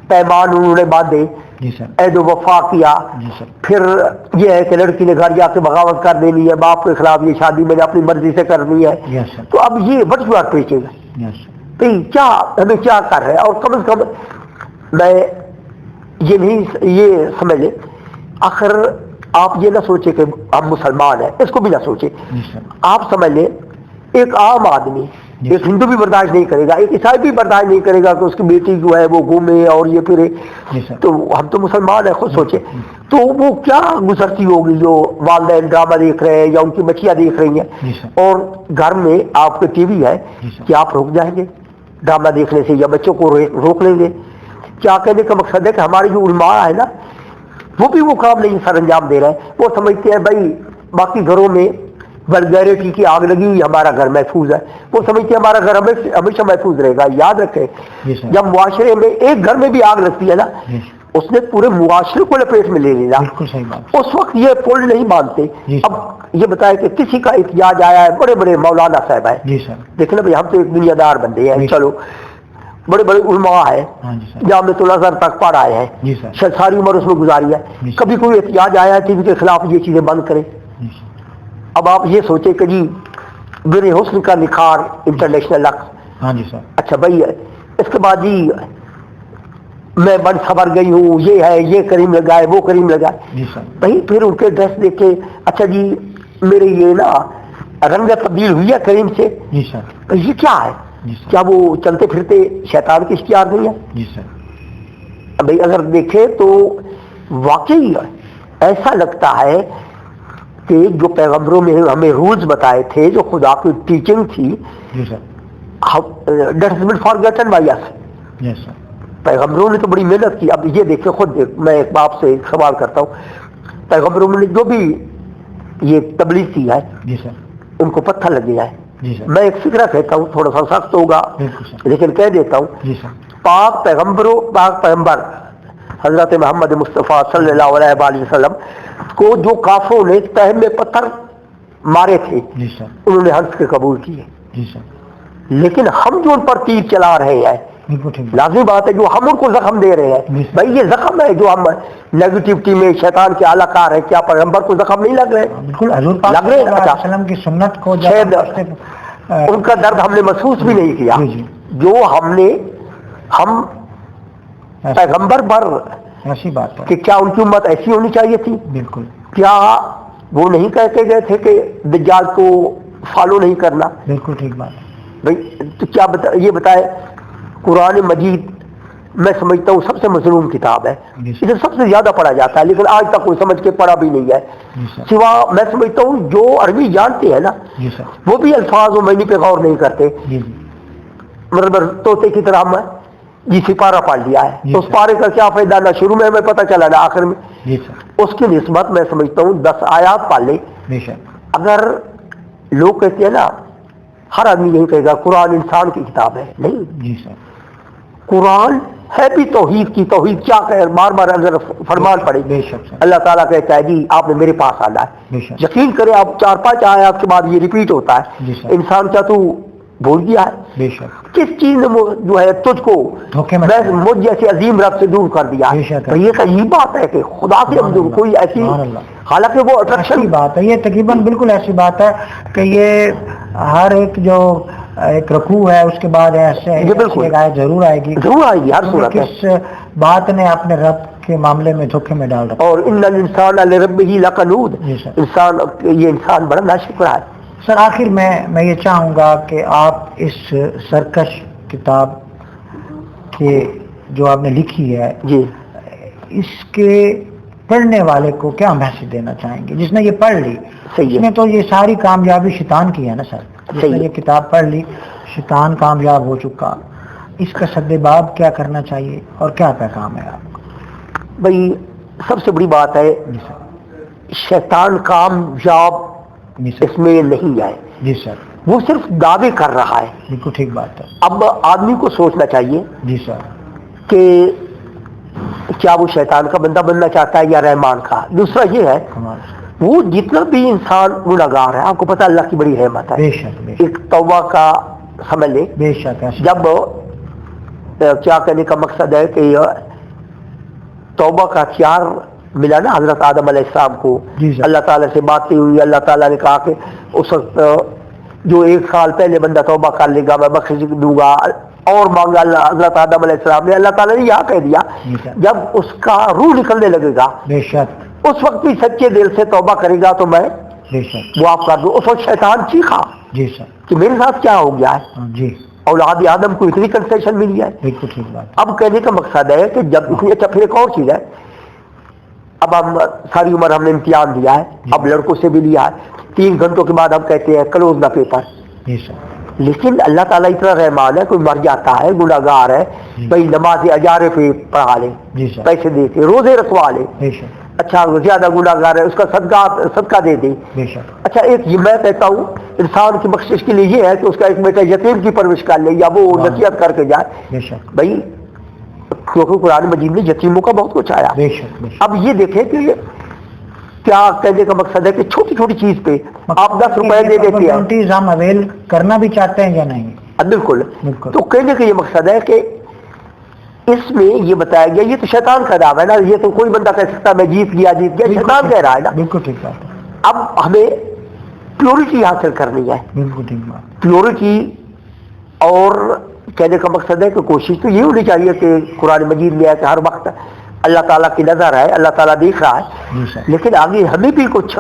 پیمان انہوں نے باندھے، جی سر. عہد و وفا کیا. جی سر. پھر یہ ہے کہ لڑکی نے گھر جا کے بغاوت کر دینی ہے، باپ کے خلاف یہ شادی میں نے اپنی مرضی سے کرنی ہے. یس سر. تو اب یہ وٹ یو آر پریچنگ؟ یس سر. بھائی کیا ہمیں کیا کر رہے ہیں؟ اور کم از کم میں یہ نہیں یہ سمجھ لیں، آخر آپ یہ نہ سوچے کہ ہم مسلمان ہیں، اس کو بھی نہ سوچے. جی سر. آپ سمجھ لیں ایک عام آدمی، ایک ہندو بھی برداشت نہیں کرے گا، ایک عیسائی بھی برداشت نہیں کرے گا کہ اس کی بیٹی جو ہے وہ گھومے اور یہ پھرے. جی سر. تو ہم تو مسلمان ہیں، خود سوچے تو وہ کیا گزرتی ہوگی جو والدین ڈرامہ دیکھ رہے ہیں یا ان کی بچیاں دیکھ رہی ہیں. جی سر. اور گھر میں آپ کے ٹی وی ہے، جی سر. کیا آپ رک جائیں گے ڈرامہ دیکھنے سے یا بچوں کو روک لیں گے؟ کیا کہنے کا مقصد ہے کہ ہماری جو علماء ہے نا وہ بھی وہ کام نہیں سر انجام دے رہے ہیں. وہ سمجھتے ہیں بھائی باقی گھروں میں ولگیرٹی کی آگ لگی ہوئی، ہمارا گھر محفوظ ہے. وہ سمجھتے ہیں ہمارا گھر ہمیشہ محفوظ رہے گا. یاد رکھیں جب معاشرے میں ایک گھر میں بھی آگ لگتی ہے نا اس نے پورے معاشرے کو لپیٹ میں لے لینا. بالکل صحیح بات. اس وقت یہ پل نہیں مانتے. جی اب یہ بتائے کہ کسی کا احتجاج آیا ہے، بڑے بڑے مولانا صاحب ہیں. جی سر. دیکھنا بھائی ہم تو ایک دنیا دار بندے ہیں، چلو بڑے بڑے علماء ہیں، ہاں جی سر. جامعۃ الازہر تک پڑھ آئے ہیں، جی سر. شاید ساری عمر اس میں گزاری ہے. کبھی کوئی احتجاج آیا ہے ٹی وی کے خلاف یہ چیزیں بند کریں. اب آپ یہ سوچیں کہ جی میرے حسن کا نکھار انٹرنیشنل لک. ہاں جی سر. اچھا بھائی اس کے بعد جی میں بن خبر گئی ہوں، یہ ہے، یہ کریم لگائے، وہ کریم لگائے. جی سر. بھائی پھر ان کے ڈریس دیکھے، اچھا جی میرے یہ نا رنگ تبدیل ہوئی ہے کریم سے. جی سر. یہ کیا ہے؟ جی سر. کیا وہ چلتے پھرتے شیطان کی اختیار نہیں ہے؟ جی سر. بھائی اگر دیکھے تو واقعی ایسا لگتا ہے کہ جو پیغمبروں میں ہمیں رولز بتائے تھے، جو خدا کی ٹیچنگ تھی، جی سر. دیٹ ہیز بین فارگٹن بائی اس. یس سر. پیغمبروں نے تو بڑی محنت کی. اب یہ دیکھیں خود میں ایک باپ سے ایک سوال کرتا ہوں، پیغمبروں نے جو بھی یہ تبلیغ کی ہے، جی سر. ان کو پتھر لگ گیا ہے. جی سر. میں ایک فکرہ کہتا ہوں، تھوڑا سا سخت ہوگا بالکل سر. لیکن کہہ دیتا ہوں. جی سر. پاک پیغمبر حضرت محمد مصطفیٰ صلی اللہ علیہ وآلہ وسلم کو جو کافروں نے تہ میں پتھر مارے تھے، جی سر. انہوں نے ہنس کے قبول کیے. جی سر. لیکن ہم جو ان پر تیر چلا رہے ہیں، بالکل ٹھیک. لازمی بات ہے جو ہم ان کو زخم دے رہے ہیں، بھائی یہ زخم ہے جو ہم نیگیٹیوٹی میں شیطان کے اعلی کار ہے. کیا پیغمبر کو زخم نہیں لگ رہے؟ بالکل حضور پاک لگ رہے صلی اللہ ہیں. علیہ وسلم کی سنت کو شاید ان کا درد ہم نے محسوس بھی نہیں کیا. جی جی. جو ہم پیغمبر پر ایسی بات ہے کہ کیا ان کی امت ایسی ہونی چاہیے تھی؟ بالکل. کیا وہ نہیں کہہ کے گئے تھے کہ دجال کو فالو نہیں کرنا؟ بالکل ٹھیک بات ہے. بھائی تو کیا یہ بتائے، قرآن مجید میں سمجھتا ہوں سب سے مظلوم کتاب ہے. اسے سب سے زیادہ پڑھا جاتا ہے لیکن آج تک کوئی سمجھ کے پڑھا بھی نہیں ہے. سوا میں سمجھتا ہوں جو عربی جانتے ہیں نا، وہ بھی الفاظ و معنی پہ غور نہیں کرتے. مطلب طوطے کی طرح ہم جی سپارہ پڑھ لیا ہے تو اس پارے کا کیا فائدہ، نہ شروع میں ہمیں پتہ چلا نہ آخر میں. اس کی نسبت میں سمجھتا ہوں 10 آیات پڑھ لے. اگر لوگ کہتے ہیں نا، ہر آدمی یہی کہے گا قرآن انسان کی کتاب ہے. نہیں، قرآن ہے بھی توحید کی. توحید کیا کہ بار بار اگر فرمان پڑے، اللہ تعالیٰ کہتا ہے جی آپ نے میرے پاس آنا ہے. یقین کریں آپ 4-5 آیات کے بعد یہ ریپیٹ ہوتا ہے. انسان کیا تو بھول گیا ہے؟ کس چیز نے جو ہے تجھ کو مجھ جیسے عظیم رب سے دور کر دیا؟ تو یہ صحیح بات ہے کہ خدا سے ہم دور کوئی ایسی، حالانکہ وہ اٹریکشن بات ہے. یہ تقریباً بالکل ایسی بات ہے کہ یہ ہر ایک جو ایک رکوع ہے اس کے بعد ایسے ایک آیت ضرور آئے گی ہر صورت. کس بات نے اپنے رب کے معاملے میں دھوکے میں ڈال رکھا. اور ان الانسان لربہ لکنود، انسان بڑا ناشکر ہے. سر آخر میں یہ چاہوں گا کہ آپ اس سرکش کتاب کے جو آپ نے لکھی ہے، جی، اس کے پڑھنے والے کو کیا میسج دینا چاہیں گے جس نے یہ پڑھ لی؟ اس نے تو یہ ساری کامیابی شیطان کی ہے نا سر. جس نے یہ کتاب پڑھ لی، شیطان کامیاب ہو چکا. اس کا سدباب کیا کرنا چاہیے اور کیا پیغام ہے آپ کا؟ بھائی سب سے بڑی بات ہے شیطان کامیاب اس میں نہیں ہے. جی سر. وہ صرف دعوے کر رہا ہے. بالکل ٹھیک بات ہے. اب آدمی کو سوچنا چاہیے جی سر کہ کیا وہ شیطان کا بندہ بننا چاہتا ہے یا رحمان کا. دوسرا یہ ہے وہ جتنا بھی انسان گناہگار ہے، آپ کو پتہ اللہ کی بڑی رحمت ہے. بے شک ایک توبہ کا سمجھ لے. بے شک. جب کیا کہنے کا مقصد ہے کہ توبہ کا اختیار ملا نا حضرت آدم علیہ السلام کو، اللہ تعالیٰ سے باتیں ہوئی. اللہ تعالیٰ نے کہا کہ اس وقت جو 1 سال پہلے بندہ توبہ کر لے گا میں بخش دوں گا، اور مانگا حضرت آدم علیہ السلام نے. اللہ تعالیٰ نے یہاں کہہ دیا جب اس کا روح نکلنے لگے گا اس وقت بھی سچے دل سے توبہ کرے گا تو میں معاف کر دوں. اس وقت شیطان چیخا کہ میرے ساتھ کیا ہو گیا ہے، اولاد آدم کو اتنی کنسیشن ملی ہے. بالکل ٹھیک بات. اب کہنے کا مقصد ہے کہ جب اتنی اچھا، پھر ایک اور چیز ہے، اب ہم ساری عمر ہم نے امتحان دیا ہے، اب لڑکوں سے بھی لیا ہے، 3 گھنٹوں کے بعد ہم کہتے ہیں کلوز دا پیپر. لیکن اللہ تعالیٰ اتنا رحمان ہے، کوئی مر جاتا ہے گناہگار ہے، بھائی نماز اجارے پہ پڑھا لے، پیسے دے کے روزے رکھوا لے. اچھا زیادہ گناہگار ہے اس کا صدقہ دے دے. اچھا ایک یہ میں کہتا ہوں انسان کی بخشش کے لیے یہ ہے کہ اس کا ایک بیٹا یتیم کی پرورش کر لے یا وہ نصیحت کر کے جائے. بھائی کیونکہ قرآن مجید میں یتیموں کا بہت کچھ آیا. اب یہ دیکھیں کہ کیا کہنے کا مقصد ہے کہ چھوٹی چھوٹی چیز پہ آپ 10 روپے دے دیتے ہیں، ہم اویل کرنا بھی چاہتے ہیں یا نہیں. بالکل. تو کہنے کا یہ مقصد ہے کہ اس میں یہ بتایا گیا یہ تو شیطان کا دعویٰ ہے نا. یہ تو کوئی بندہ کہہ سکتا میں جیت گیا، شیطان کہہ رہا ہے نا. بالکل ٹھیک بات ہے. اب ہمیں پیورٹی حاصل کرنی ہے. بالکل ٹھیک بات. پیورٹی اور کہنے کا مقصد ہے کہ کوشش تو یہ ہونی چاہیے کہ قرآن مجید میں ہے کہ ہر وقت اللہ تعالیٰ کی نظر ہے, اللہ تعالیٰ دیکھ رہا ہے, لیکن آگے ہمیں بھی کچھ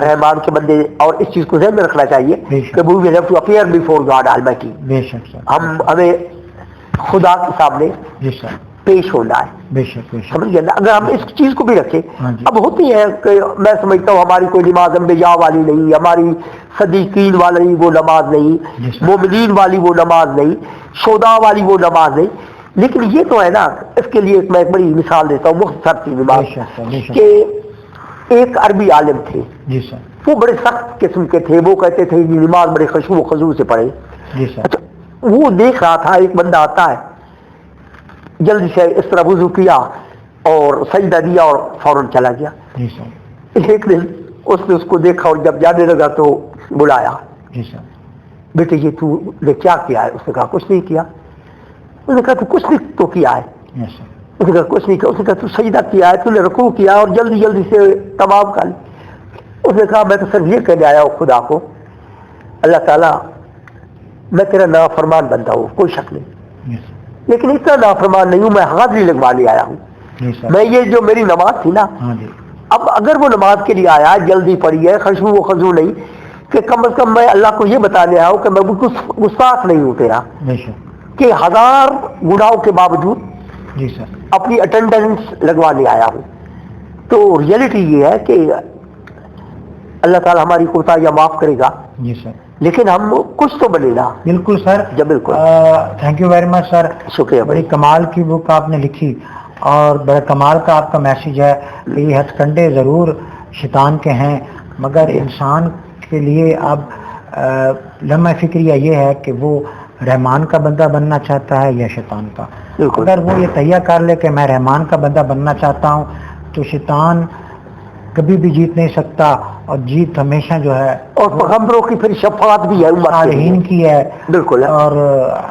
رحمان کے بندے اور اس چیز کو ذہن میں رکھنا چاہیے کہ we will have to appear before God Almighty. ہمیں خدا کے سامنے پیش ہونا ہے. سمجھ گئے نا؟ اگر ہم اس چیز کو بھی رکھیں, اب ہوتی ہے کہ میں سمجھتا ہوں ہماری کوئی نماز انبیاء والی نہیں, ہماری صدیقین والی وہ نماز نہیں, مومنین والی وہ نماز نہیں, شہداء والی وہ نماز نہیں, لیکن یہ تو ہے نا, اس کے لیے میں ایک بڑی مثال دیتا ہوں, مختصر سی نماز کہ ایک عربی عالم تھے, وہ بڑے سخت قسم کے تھے, وہ کہتے تھے یہ نماز بڑے خشوع و خضوع سے پڑھے. اچھا, وہ دیکھ رہا تھا ایک بندہ آتا ہے, جلدی سے اس طرح وضو کیا اور سجدہ دیا اور فوراً چلا گیا. ایک دن اس نے اس کو دیکھا اور جب جانے لگا تو بلایا, بیٹے یہ تو نے کیا کیا ہے؟ اس نے کہا کچھ نہیں کیا. اس نے کہا تو کچھ نہیں تو کیا ہے؟ اس نے کہا کچھ نہیں کیا. اس نے کہا تو سجدہ کیا ہے, تو نے رکوع کیا اور جلدی جلدی سے تمام کر لی. اس نے کہا میں تو صرف یہ کہنے آیا ہوں خدا کو, اللہ تعالیٰ میں تیرا نافرمان بندہ ہوں, کوئی شک نہیں, لیکن اتنا نافرمان نہیں ہوں, میں حاضری لگوانے آیا ہوں. میں یہ جو میری نماز تھی نا, اب اگر وہ نماز کے لیے آیا, جلدی پڑھی ہے, خشوع و خضوع نہیں, کہ کم از کم میں اللہ کو یہ بتانے آیا ہوں کہ میں بالکل گستاخ نہیں ہوں تیرا, کہ 1000 گناہوں کے باوجود اپنی اٹینڈنس لگوانے آیا ہوں. تو ریئلٹی یہ ہے کہ اللہ تعالیٰ ہماری کوتاہیاں معاف کرے گا, لیکن ہم کچھ تو بنے نا. بالکل سر, جب بالکل تھینک یو ویری مچ سر, شکریہ. بڑی کمال کی بک آپ نے لکھی اور بڑا کمال کا آپ کا میسیج ہے کہ یہ ہتھ کنڈے ضرور شیطان کے ہیں, مگر انسان کے لیے اب لمحہ فکریہ یہ ہے کہ وہ رحمان کا بندہ بننا چاہتا ہے یا شیطان کا. اگر وہ یہ تہیہ کر لے کہ میں رحمان کا بندہ بننا چاہتا ہوں تو شیطان کبھی بھی جیت نہیں سکتا, اور جیت ہمیشہ جو ہے اور پیغمبروں کی پھر شفاعت بھی ہے, صالحین کی ہے, بالکل, اور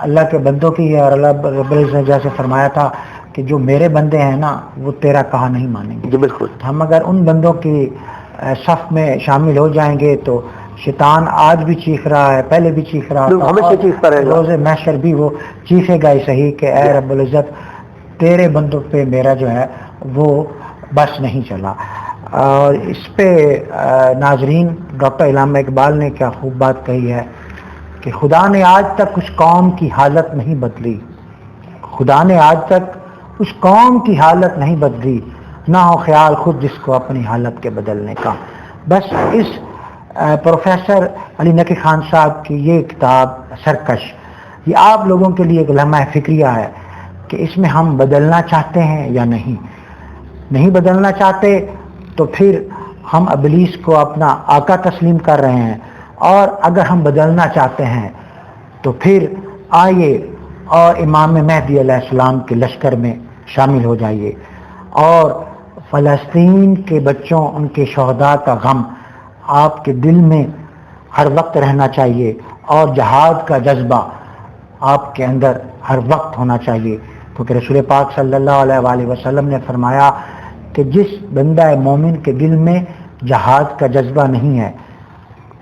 اللہ کے بندوں کی ہے. اور اللہ رب العزت نے جیسے فرمایا تھا کہ جو میرے بندے ہیں نا وہ تیرا کہا نہیں مانیں گے. جی بالکل. ہم اگر ان بندوں کی صف میں شامل ہو جائیں گے تو شیطان آج بھی چیخ رہا ہے, پہلے بھی چیخ رہا تھا, ہمیشہ چیختا رہے گا, روز محشر بھی وہ چیخے گا ہی صحیح کہ اے رب العزت تیرے بندوں پہ میرا جو ہے وہ بس نہیں چلا. اور اس پہ ناظرین ڈاکٹر علامہ اقبال نے کیا خوب بات کہی ہے کہ خدا نے آج تک اس قوم کی حالت نہیں بدلی, خدا نے آج تک اس قوم کی حالت نہیں بدلی, نہ ہو خیال خود جس کو اپنی حالت کے بدلنے کا. بس اس پروفیسر علی نقی خان صاحب کی یہ کتاب سرکش, یہ آپ لوگوں کے لیے ایک لمحہ فکریہ ہے کہ اس میں ہم بدلنا چاہتے ہیں یا نہیں بدلنا چاہتے تو پھر ہم ابلیس کو اپنا آقا تسلیم کر رہے ہیں, اور اگر ہم بدلنا چاہتے ہیں تو پھر آئیے اور امام مہدی علیہ السلام کے لشکر میں شامل ہو جائیے, اور فلسطین کے بچوں, ان کے شہداء کا غم آپ کے دل میں ہر وقت رہنا چاہیے, اور جہاد کا جذبہ آپ کے اندر ہر وقت ہونا چاہیے, کیونکہ رسول پاک صلی اللہ علیہ وآلہ وسلم نے فرمایا کہ جس بندہ مومن کے دل میں جہاد کا جذبہ نہیں ہے,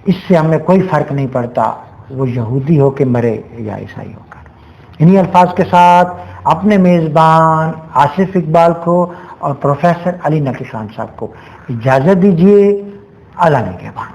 اس سے ہمیں کوئی فرق نہیں پڑتا وہ یہودی ہو کے مرے یا عیسائی ہو کر. انہی الفاظ کے ساتھ اپنے میزبان آصف اقبال کو اور پروفیسر علی نقی خان صاحب کو اجازت دیجیے. اللہ نے کے بعد